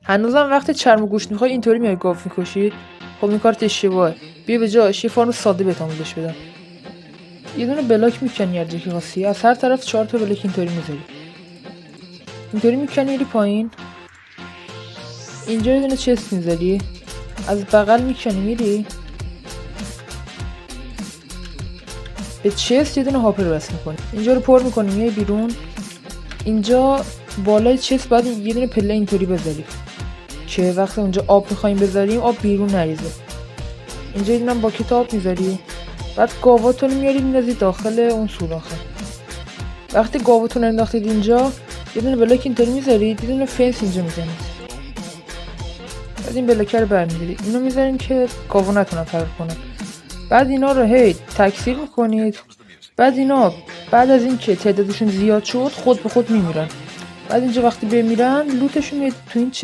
هنوزم وقتی چرم و گوشت میخوای اینطوری میای گاو میکشی؟ خب این کارت اشتباهه. بیا به جاش یه فانوس ساده بهت آموزش بدم. یه دونه بلاک میکنی هر جا که خواستی، از هر طرف 4 تا بلاک اینطوری میذاری، اینطوری میکنی میری پایین. اینجا یه دونه چست میذاری، از بغل میکنی میری به چست یه دونه هاپر بس میکنی، اینجا رو پر میکنی میای بیرون. اینجا بالای چست باید یه دونه پله اینطوری بذاری که وقتی اونجا آب میخوایم بذاریم آب بیرون نریزه. اینجا یه دونه باکت آب میذاری، بعد گاواتون میاری میندازی داخل اون سوراخه. وقتی گاواتون انداختید اینجا یه دونه بلاک اینطوری میذارید، یه دونه فنس اینجا میزنید، بعد این بلاک رو برمی‌دارید اینو میذاریم که گاوا نتونن فرار کنن. بعد اینا رو هی تکثیر میکنید. بعد اینا بعد از اینکه تعدادشون زیاد شد خود به خود میمیرن. بعد اینجا وقتی بمیرن لوتشون میاد تو این